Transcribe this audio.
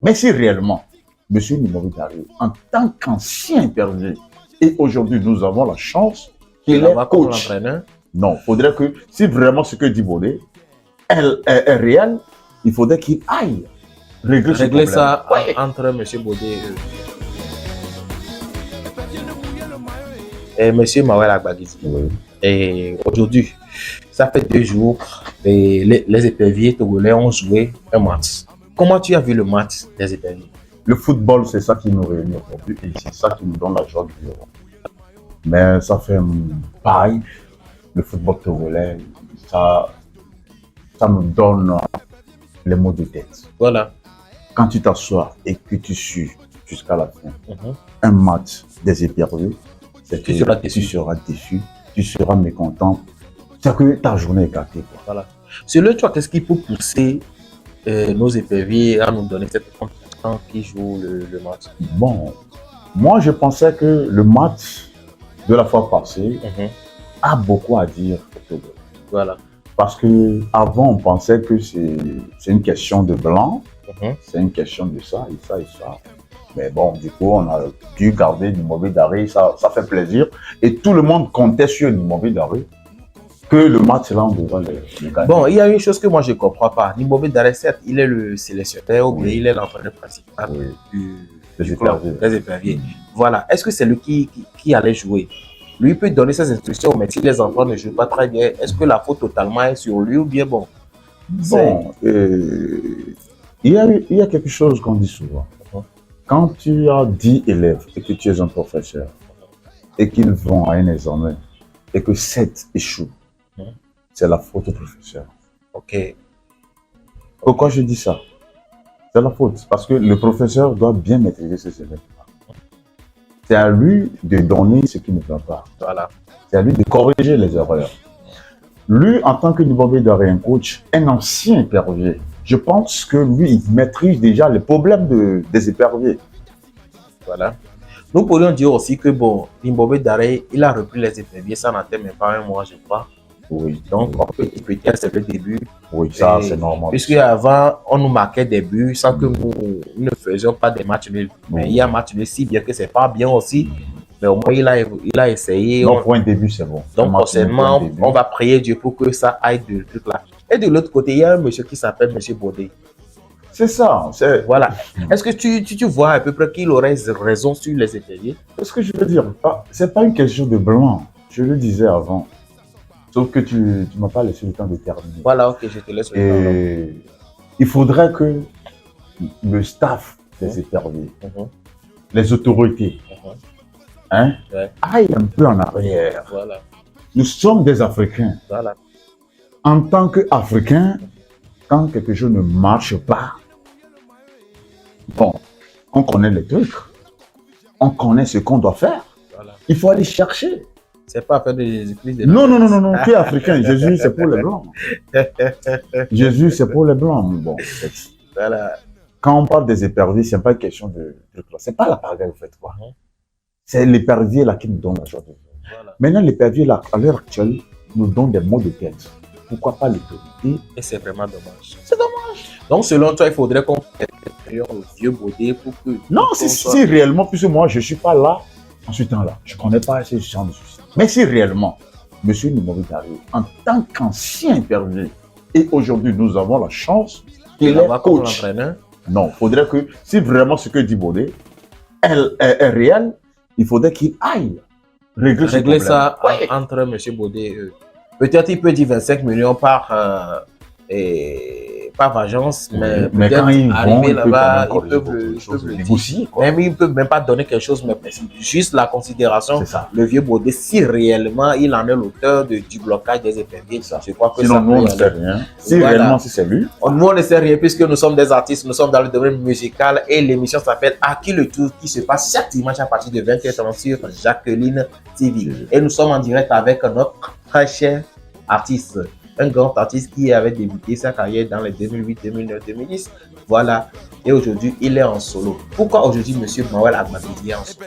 Mais si réellement, M. Nimobé Daré, en tant qu'ancien perdu, et aujourd'hui nous avons la chance qu'il est coach. Non, il faudrait que, si vraiment ce que dit Bodé est réel, il faudrait qu'il aille régler ça entre M. Bodé et M. Mawel Agbaguizi. Oui. Et aujourd'hui, ça fait 2 jours, et les éperviers togolais ont joué un match. Comment tu as vu le match des éperviers? Le football, c'est ça qui nous réunit aujourd'hui et c'est ça qui nous donne la joie de vivre. Mais ça fait pareil, le football togolais, ça nous donne les mots de tête. Voilà. Quand tu t'assois et que tu suis jusqu'à la fin, un match des éperviers, tu seras déçu, tu seras mécontent. C'est que ta journée est gâtée. Voilà. Selon toi, qu'est-ce qui peut pousser nos éperviers à nous donner cette confiance qui joue le match? Bon, moi je pensais que le match de la fois passée a beaucoup à dire au Togo. Voilà. Parce que avant on pensait que c'est une question de blanc, c'est une question de ça et ça et ça. Mais bon, du coup, on a dû garder Nimobé Daré, ça fait plaisir. Et tout le monde comptait sur Nimobé Daré que le match là, on devrait le gagner. Bon, il y a une chose que moi je ne comprends pas. Nimobé Daré, certes, il est le sélectionneur, mais il est l'entraîneur principal des éperviers. Voilà. Est-ce que c'est lui qui allait jouer? Lui peut donner ses instructions, mais si les enfants ne jouent pas très bien, est-ce que la faute totalement est sur lui ou bien bon? Bon, il y a quelque chose qu'on dit souvent. Quand tu as 10 élèves et que tu es un professeur et qu'ils vont à un examen et que 7 échouent, c'est la faute au professeur. Ok. Pourquoi je dis ça? C'est la faute. Parce que le professeur doit bien maîtriser ses élèves. C'est à lui de donner ce qui ne va pas. Voilà. C'est à lui de corriger les erreurs. Lui, en tant que Nimobé Daré, un coach, un ancien épervier, je pense que lui, il maîtrise déjà les problèmes des éperviers. Voilà. Nous pourrions dire aussi que, bon, Nimobé Daré, il a repris les éperviers, ça n'en fait même pas un mois, je crois. Oui. Donc, on peut dire que c'est le début. Oui, ça, c'est normal. Puisque avant, on nous marquait des buts sans que nous ne faisions pas des matchs nuls. Mais il y a un match nul, si bien que c'est pas bien aussi. Mais au moins, il a essayé. Donc, pour un début, c'est bon. Donc, forcément, on va prier Dieu pour que ça aille de truc là. Et de l'autre côté, il y a un monsieur qui s'appelle M. Bodé. C'est ça. Voilà. Est-ce que tu vois à peu près qu'il aurait raison sur les éperviers? C'est ce que je veux dire. C'est pas une question de blanc. Je le disais avant. Sauf que tu ne m'as pas laissé le temps de terminer. Voilà, ok, je te laisse le temps. Il faudrait que le staff des éperviers, les autorités, aillent un peu en arrière. Voilà. Nous sommes des Africains. Voilà. En tant qu'Africains, quand quelque chose ne marche pas, bon, on connaît les trucs. On connaît ce qu'on doit faire. Voilà. Il faut aller chercher. C'est pas faire des églises. Non. Tu es africain. Jésus, c'est pour les blancs. Jésus, c'est pour les blancs. Bon, voilà. Quand on parle des éperviers, c'est pas une question de truc là. C'est pas la pagaille, en fait, quoi. C'est l'épervier là qui nous donne la joie de vivre. Voilà. Maintenant, l'épervier là, à l'heure actuelle, nous donne des mots de tête. Pourquoi pas l'autorité? Et c'est vraiment dommage. C'est dommage. Donc, selon toi, il faudrait qu'on le vieux Bodé pour que. Non, si réellement, puisque moi, je suis pas là en ce temps-là. Je connais pas ces gens de soucis. Mais si réellement, M. Nimobé Daré, en tant qu'ancien épervier, et aujourd'hui nous avons la chance qu'il est coach. Non, il faudrait que, si vraiment ce que dit Bodé est réel, il faudrait qu'il aille régler ça entre M. Bodé et eux. Peut-être il peut dire 25 millions par agence, mais quand ils arriver là-bas, ils peuvent le négocier. Même ils ne peuvent même pas donner quelque chose, mais juste la considération. Le vieux Bodé, si réellement il en est l'auteur du blocage des éperviers, je crois que sinon, nous, on ne sait rien. Si réellement, si c'est lui. Nous, on ne sait rien puisque nous sommes des artistes, nous sommes dans le domaine musical et l'émission s'appelle À qui le tour qui se passe chaque dimanche à partir de 20h30 sur Jacqueline TV. Et nous sommes en direct avec notre très cher artiste. Un grand artiste qui avait débuté sa carrière dans les 2008, 2009, 2010. Voilà. Et aujourd'hui, il est en solo. Pourquoi aujourd'hui, M. Mawel Agbaguizi est en solo?